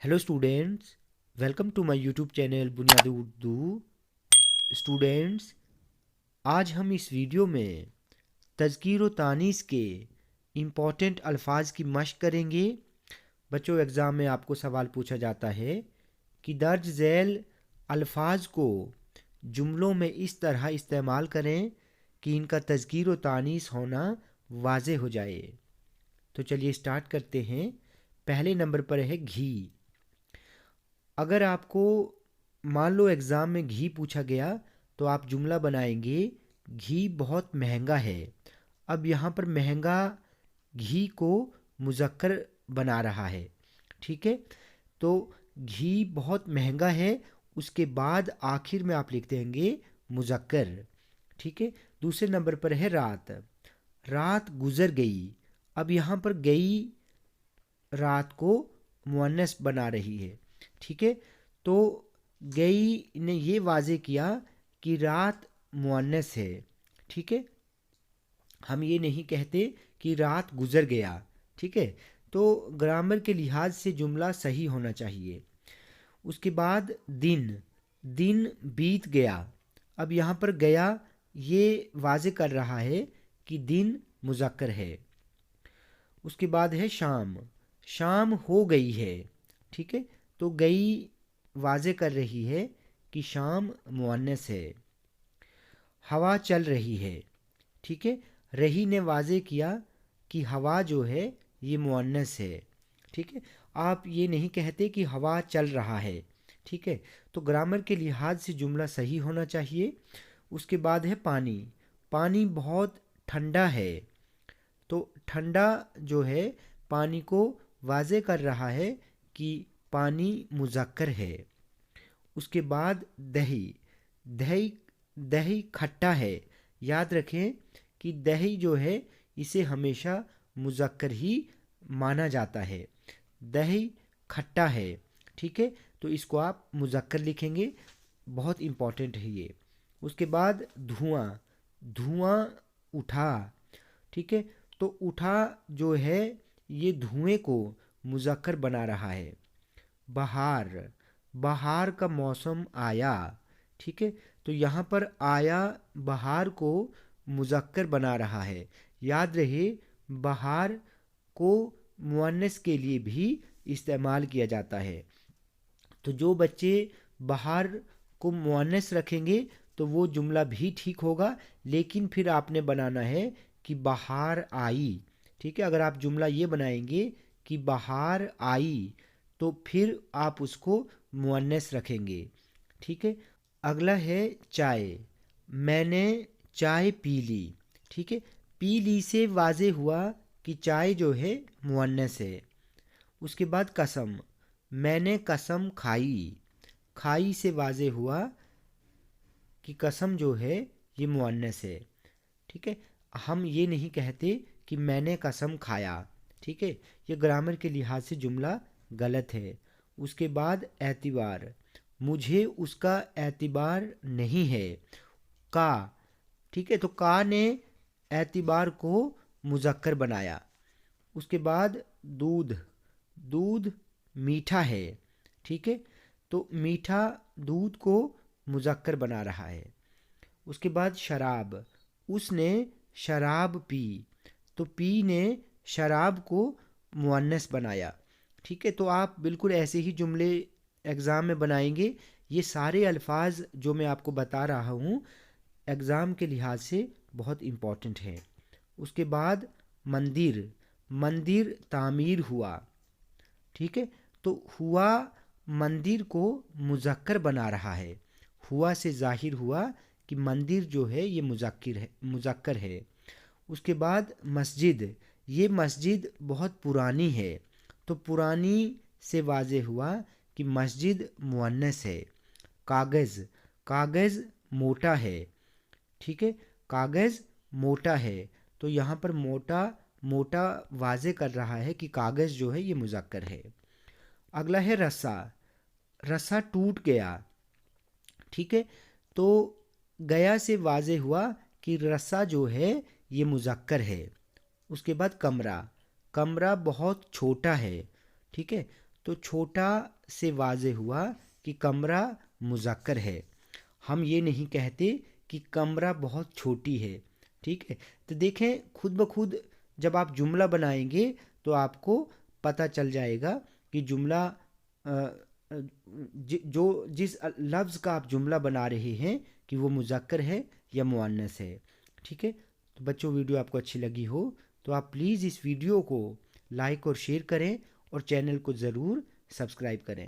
Hello students, welcome to my YouTube channel Buniyadi Urdu. Students, आज हम इस वीडियो में तज़कीर व तानीस के इम्पॉर्टेंट अल्फाज की मश्क करेंगे। बच्चों, एग्ज़ाम में आपको सवाल पूछा जाता है कि दर्ज झैल अल्फाज को जुमलों में इस तरह इस्तेमाल करें कि इनका तज़कीर व तानीस होना वाज़े हो जाए। तो चलिए स्टार्ट करते हैं। पहले नंबर पर है घी। अगर आपको मान लो एग्ज़ाम में घी पूछा गया तो आप जुमला बनाएंगे घी बहुत महंगा है। अब यहाँ पर महंगा घी को मुज़क्कर बना रहा है, ठीक है। तो घी बहुत महंगा है, उसके बाद आखिर में आप लिख देंगे मुज़क्कर, ठीक है। दूसरे नंबर पर है रात। रात गुज़र गई। अब यहाँ पर गई रात को मुअन्नस बना रही है, ठीक है। तो गई ने ये वाज़े किया कि रात मुअन्नस है, ठीक है। हम ये नहीं कहते कि रात गुज़र गया, ठीक है। तो ग्रामर के लिहाज से जुमला सही होना चाहिए। उसके बाद दिन। दिन बीत गया। अब यहाँ पर गया ये वाज़े कर रहा है कि दिन मुज़क्कर है। उसके बाद है शाम। शाम हो गई है, ठीक है। तो गई वाज़े कर रही है कि शाम मुअन्नस है। हवा चल रही है, ठीक है। रही ने वाज़े किया कि हवा जो है ये मुअन्नस है, ठीक है। आप ये नहीं कहते कि हवा चल रहा है, ठीक है। तो ग्रामर के लिहाज से जुमला सही होना चाहिए। उसके बाद है पानी। पानी बहुत ठंडा है। तो ठंडा जो है पानी को वाज़े कर रहा है कि पानी मुज़क्कर है। उसके बाद दही। दही दही खट्टा है। याद रखें कि दही जो है इसे हमेशा मुज़क्कर ही माना जाता है। दही खट्टा है, ठीक है। तो इसको आप मुज़क्कर लिखेंगे, बहुत इम्पॉर्टेंट है ये। उसके बाद धुआं। धुआं उठा, ठीक है। तो उठा जो है ये धुएं को मुज़क्कर बना रहा है। बहार। बहार का मौसम आया, ठीक है। तो यहाँ पर आया बहार को मुज़क्कर बना रहा है। याद रहे बहार को मुअन्नस के लिए भी इस्तेमाल किया जाता है। तो जो बच्चे बहार को मुअन्नस रखेंगे तो वो जुमला भी ठीक होगा, लेकिन फिर आपने बनाना है कि बहार आई, ठीक है। अगर आप जुमला ये बनाएंगे कि बहार आई तो फिर आप उसको मुअन्नस रखेंगे, ठीक है। अगला है चाय। मैंने चाय पी ली, ठीक है। पी ली से वाज़े हुआ कि चाय जो है मुअन्नस है। उसके बाद कसम। मैंने कसम खाई। खाई से वाज़े हुआ कि कसम जो है ये मुअन्नस है, ठीक है। हम ये नहीं कहते कि मैंने कसम खाया, ठीक है। ये ग्रामर के लिहाज से जुमला गलत है। उसके बाद एतबार। मुझे उसका एतबार नहीं है। का, ठीक है। तो का ने एतबार को मुज़क्कर बनाया। उसके बाद दूध। दूध मीठा है, ठीक है। तो मीठा दूध को मुज़क्कर बना रहा है। उसके बाद शराब। उसने शराब पी। तो पी ने शराब को मुअन्नस बनाया, ठीक है। तो आप बिल्कुल ऐसे ही जुमले एग्ज़ाम में बनाएंगे। ये सारे अल्फाज जो मैं आपको बता रहा हूँ एग्ज़ाम के लिहाज से बहुत इम्पॉर्टेंट है। उसके बाद मंदिर। मंदिर तामीर हुआ, ठीक है। तो हुआ मंदिर को मुज़क्कर बना रहा है। हुआ से ज़ाहिर हुआ कि मंदिर जो है ये मुज़क्कर है। उसके बाद मस्जिद। ये मस्जिद बहुत पुरानी है। तो पुरानी से वाज़े हुआ कि मस्जिद मुअन्नस है। कागज़। कागज़ मोटा है, ठीक है। कागज़ मोटा है। तो यहाँ पर मोटा मोटा वाज़े कर रहा है कि कागज़ जो है ये मुज़क्कर है। अगला है रस्सा। रस्सा टूट गया, ठीक है। तो गया से वाज़े हुआ कि रस्सा जो है ये मुज़क्कर है। उसके बाद कमरा। कमरा बहुत छोटा है, ठीक है। تو چھوٹا سے واضح ہوا کہ کمرہ مذکر ہے. ہم یہ نہیں کہتے کہ کمرہ بہت چھوٹی ہے. ٹھیک ہے، تو دیکھیں خود بخود جب آپ جملہ بنائیں گے تو آپ کو پتہ چل جائے گا کہ جملہ جو جس لفظ کا آپ جملہ بنا رہے ہیں کہ وہ مذکر ہے یا مؤنث ہے. ٹھیک ہے، تو بچوں ویڈیو آپ کو اچھی لگی ہو تو آپ پلیز اس ویڈیو کو لائک اور شیئر کریں اور چینل کو ضرور سبسکرائب کریں.